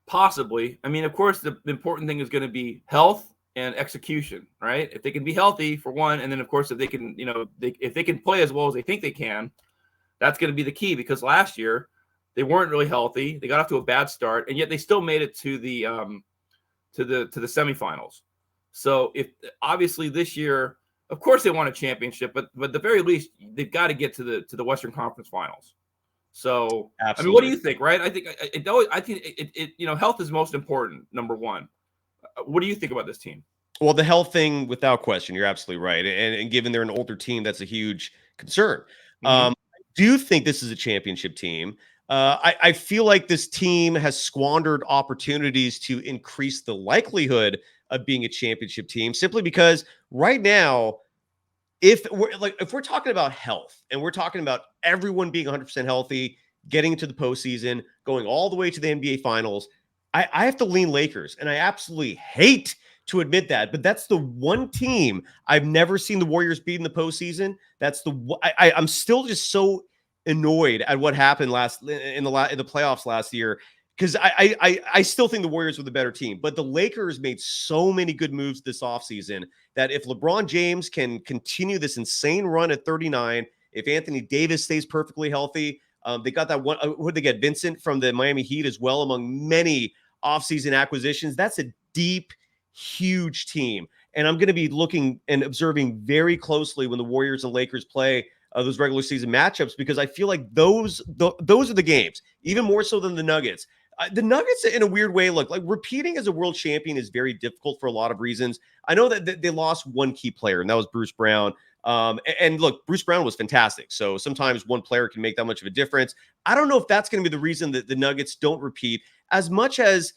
Possibly. I mean, of course, the important thing is going to be health and execution, right? If they can be healthy for one, and then of course, if they can, if they can play as well as they think they can, that's going to be the key. Because last year they weren't really healthy. They got off to a bad start, and yet they still made it to the semifinals. So if obviously this year, of course they want a championship, but at the very least they've got to get to the Western Conference Finals. So, absolutely. I mean, what do you think, right? I think health is most important, number one. What do you think about this team? Well, the health thing, without question, you're absolutely right. And given they're an older team, that's a huge concern. I do think this is a championship team. I feel like this team has squandered opportunities to increase the likelihood of being a championship team simply because right now, if we're talking about health and we're talking about everyone being 100% healthy, getting into the postseason, going all the way to the NBA Finals, I have to lean Lakers, and I absolutely hate to admit that, but that's the one team I've never seen the Warriors beat in the postseason. That's I'm still just so annoyed at what happened in the playoffs last year because I still think the Warriors were the better team, but the Lakers made so many good moves this offseason that if LeBron James can continue this insane run at 39, if Anthony Davis stays perfectly healthy, they got that one. Who did they get? Vincent from the Miami Heat as well, among many offseason acquisitions. That's a deep, huge team. And I'm going to be looking and observing very closely when the Warriors and Lakers play those regular season matchups, because I feel like those are the games, even more so than the Nuggets. The Nuggets, in a weird way, look like repeating as a world champion is very difficult for a lot of reasons. I know that they lost one key player, and that was Bruce Brown. And look, Bruce Brown was fantastic. So sometimes one player can make that much of a difference. I don't know if that's going to be the reason that the Nuggets don't repeat as much as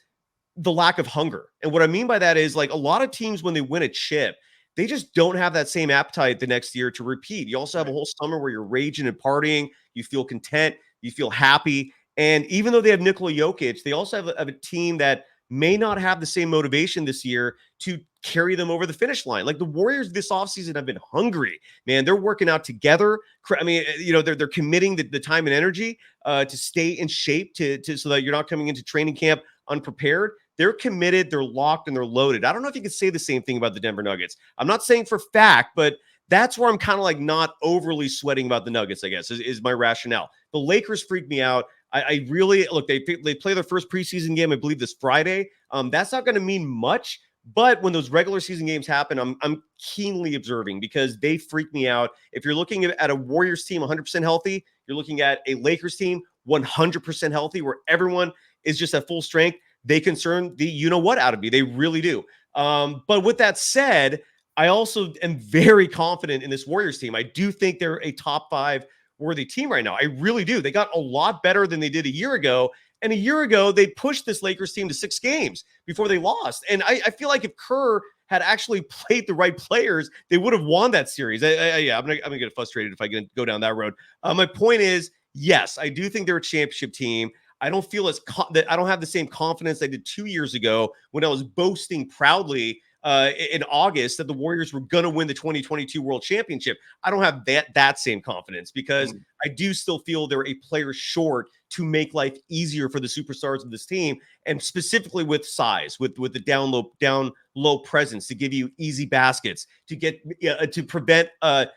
the lack of hunger. And what I mean by that is, like, a lot of teams, when they win a chip, they just don't have that same appetite the next year to repeat. You also have a whole summer where you're raging and partying. You feel content. You feel happy. And even though they have Nikola Jokic, they also have a team that may not have the same motivation this year to carry them over the finish line. Like the Warriors this offseason have been hungry, man. They're working out together. I mean, they're committing the time and energy to stay in shape so that you're not coming into training camp unprepared. They're committed, they're locked, and they're loaded. I don't know if you could say the same thing about the Denver Nuggets. I'm not saying for fact, but that's where I'm kind of like not overly sweating about the Nuggets, I guess, is my rationale. The Lakers freak me out. I really look. They play their first preseason game, I believe, this Friday. That's not going to mean much, but when those regular season games happen, I'm keenly observing because they freak me out. If you're looking at a Warriors team 100% healthy, you're looking at a Lakers team 100% healthy, where everyone is just at full strength. They concern the you know what out of me. They really do. But with that said, I also am very confident in this Warriors team. I do think they're a top 5 worthy team right now. I really do. They got a lot better than they did a year ago. And a year ago, they pushed this Lakers team to 6 games before they lost. And I feel like if Kerr had actually played the right players, they would have won that series. I'm gonna get frustrated if I go down that road. My point is, yes, I do think they're a championship team. I don't feel I don't have the same confidence I did 2 years ago when I was boasting proudly in August that the Warriors were going to win the 2022 World Championship. I don't have that same confidence because I do still feel they're a player short to make life easier for the superstars of this team, and specifically with size, with the down low presence to give you easy baskets, to prevent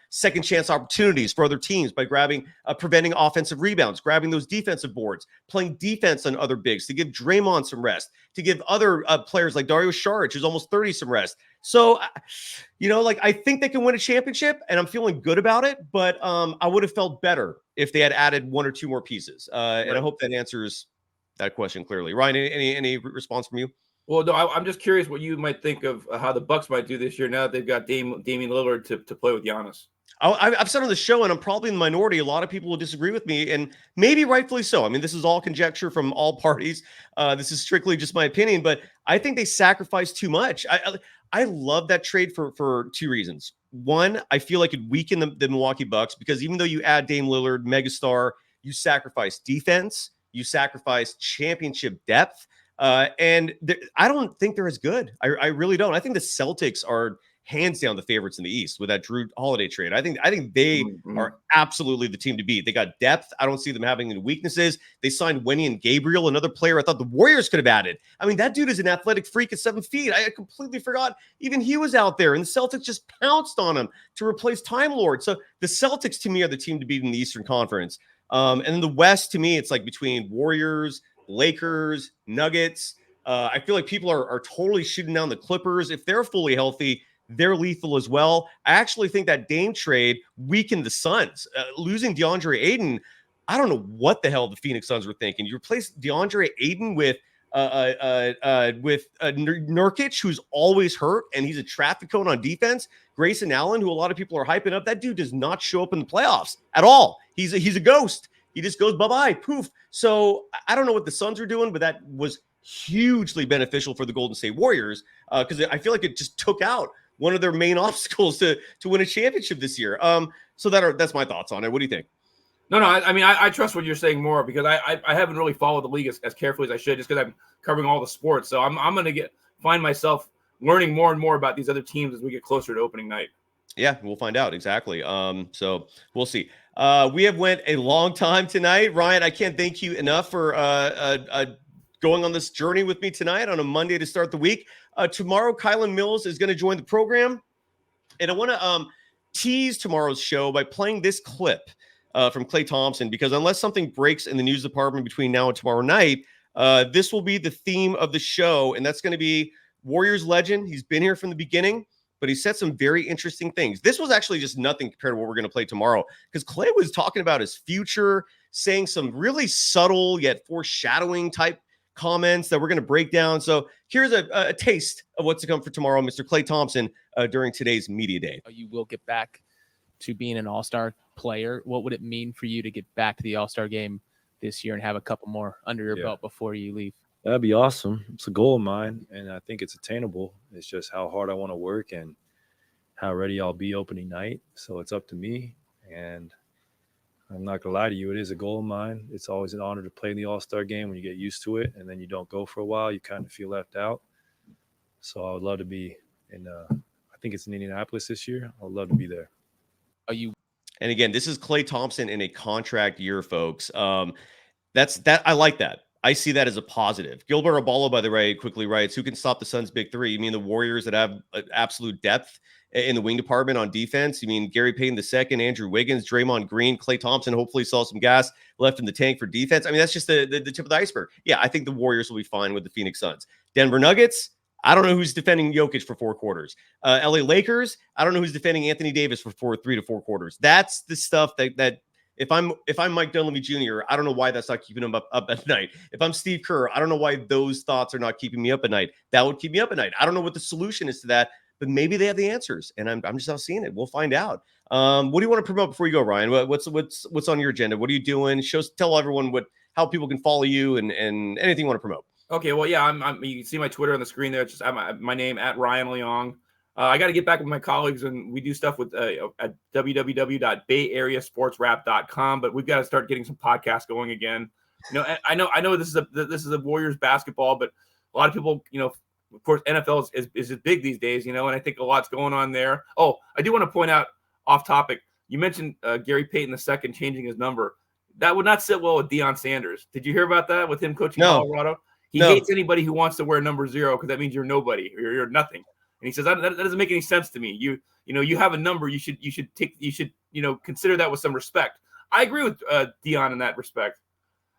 second chance opportunities for other teams by preventing offensive rebounds, grabbing those defensive boards, playing defense on other bigs, to give Draymond some rest, to give other players like Dario Šarić, who's almost 30, some rest. So, I think they can win a championship, and I'm feeling good about it. But I would have felt better if they had added 1 or 2 more pieces. And I hope that answers that question clearly. Ryan, any response from you? Well, no, I'm just curious what you might think of how the Bucks might do this year now that they've got Damian Lillard to play with Giannis. I've said on the show, and I'm probably in the minority, a lot of people will disagree with me, and maybe rightfully so. I mean, this is all conjecture from all parties. This is strictly just my opinion, but I think they sacrificed too much. I love that trade for 2 reasons. One, I feel like it weakened the Milwaukee Bucks because even though you add Dame Lillard, megastar, you sacrifice defense, you sacrifice championship depth, and I don't think they're as good. I really don't. I think the Celtics are hands down the favorites in the East with that Drew Holiday trade. I think they are absolutely the team to beat. They got depth. I don't see them having any weaknesses. They signed Wenny and Gabriel, another player I thought the Warriors could have added. I mean, that dude is an athletic freak at 7 feet. I completely forgot even he was out there, and the Celtics just pounced on him to replace Time Lord. So the Celtics, to me, are the team to beat in the Eastern Conference. And in the West, to me, it's like between Warriors, Lakers, Nuggets. I feel like people are totally shooting down the Clippers. If they're fully healthy, they're lethal as well. I actually think that Dame trade weakened the Suns. Losing DeAndre Ayton, I don't know what the hell the Phoenix Suns were thinking. You replace DeAndre Ayton with Nurkic, who's always hurt, and he's a traffic cone on defense. Grayson Allen, who a lot of people are hyping up, that dude does not show up in the playoffs at all. He's a ghost. He just goes bye-bye, poof. So I don't know what the Suns are doing, but that was hugely beneficial for the Golden State Warriors because I feel like it just took out one of their main obstacles to win a championship this year. So that's my thoughts on it. What do you think? No, I mean, I trust what you're saying more because I haven't really followed the league as carefully as I should just because I'm covering all the sports. So I'm going to find myself learning more and more about these other teams as we get closer to opening night. Yeah, we'll find out. Exactly. So we'll see. We have went a long time tonight. Ryan, I can't thank you enough for going on this journey with me tonight on a Monday to start the week. Tomorrow, Kylan Mills is going to join the program. And I want to tease tomorrow's show by playing this clip from Klay Thompson, because unless something breaks in the news department between now and tomorrow night, this will be the theme of the show. And that's going to be Warriors legend. He's been here from the beginning, but he said some very interesting things. This was actually just nothing compared to what we're going to play tomorrow, because Klay was talking about his future, saying some really subtle yet foreshadowing type comments that we're going to break down. So here's a taste of what's to come for tomorrow, Mr. Klay Thompson, during today's media day. You will get back to being an all-star player. What would it mean for you to get back to the all-star game this year and have a couple more under your belt before you leave? That'd be awesome. It's a goal of mine, and I think it's attainable. It's just how hard I want to work and how ready I'll be opening night. So it's up to me, and I'm not going to lie to you. It is a goal of mine. It's always an honor to play in the all-star game when you get used to it, and then you don't go for a while. You kind of feel left out. So I would love to be in I think it's in Indianapolis this year. I would love to be there. And again, this is Klay Thompson in a contract year, folks. That's that. I like that. I see that as a positive. Gilbert Abalo, by the way, quickly writes, who can stop the Suns' big three? You mean the Warriors that have absolute depth in the wing department on defense? You mean Gary Payton II, Andrew Wiggins, Draymond Green, Klay Thompson hopefully saw some gas left in the tank for defense. I mean, that's just the tip of the iceberg. Yeah, I think the Warriors will be fine with the Phoenix Suns. Denver Nuggets, I don't know who's defending Jokic for 4 quarters. LA Lakers, I don't know who's defending Anthony Davis for 3 to 4 quarters. That's the stuff that If I'm Mike Dunleavy Jr., I don't know why that's not keeping him up at night. If I'm Steve Kerr, I don't know why those thoughts are not keeping me up at night. That would keep me up at night. I don't know what the solution is to that, but maybe they have the answers, and I'm just not seeing it. We'll find out. What do you want to promote before you go, Ryan? What's on your agenda? What are you doing? Tell everyone how people can follow you and anything you want to promote. Okay, well, yeah, you can see my Twitter on the screen there. It's just my name at Ryan Leong. I got to get back with my colleagues, and we do stuff with at www.bayareasportsrap.com. But we've got to start getting some podcasts going again. I know this is a Warriors basketball, but a lot of people, of course, NFL is big these days, and I think a lot's going on there. Oh, I do want to point out off topic. You mentioned Gary Payton II changing his number. That would not sit well with Deion Sanders. Did you hear about that with him coaching Colorado? He hates anybody who wants to wear number 0 because that means you're nobody or you're nothing. And he says that doesn't make any sense to me. You have a number. You should consider that with some respect. I agree with Deion in that respect.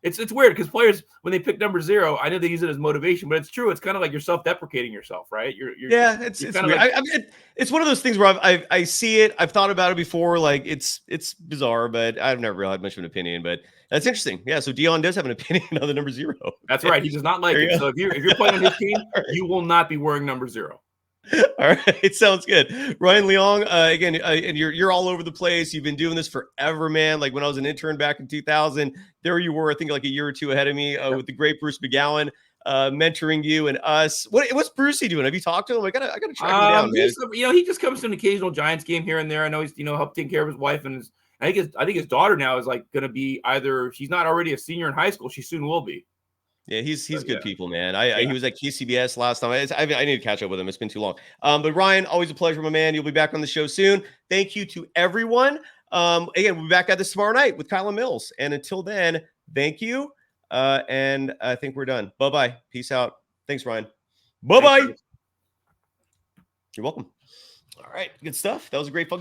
It's weird because players, when they pick number 0, I know they use it as motivation, but it's true. It's kind of like you're self-deprecating yourself, right? It's weird. It's one of those things where I see it. I've thought about it before. Like it's bizarre, but I've never really had much of an opinion. But that's interesting. Yeah. So Deion does have an opinion on the number 0. That's right. He does not like it. So if you're playing on his team, you will not be wearing number 0. All right, it sounds good. Ryan Leong, again, and you're all over the place. You've been doing this forever, man. Like when I was an intern back in 2000, there you were, I think like a year or two ahead of me with the great Bruce McGowan, mentoring you and us. What's Brucey doing? Have you talked to him? I gotta track him down, man. He just comes to an occasional Giants game here and there. I know he's helped take care of his wife, and I think his daughter now is like going to be either she's not already a senior in high school, she soon will be. Yeah, he's good people, man. He was at KCBS last time. I need to catch up with him. It's been too long. But Ryan, always a pleasure, my man. You'll be back on the show soon. Thank you to everyone. Again, we'll be back at this tomorrow night with Kyla Mills. And until then, thank you. And I think we're done. Bye-bye. Peace out. Thanks, Ryan. Bye-bye. You're welcome. All right, good stuff. That was a great fucking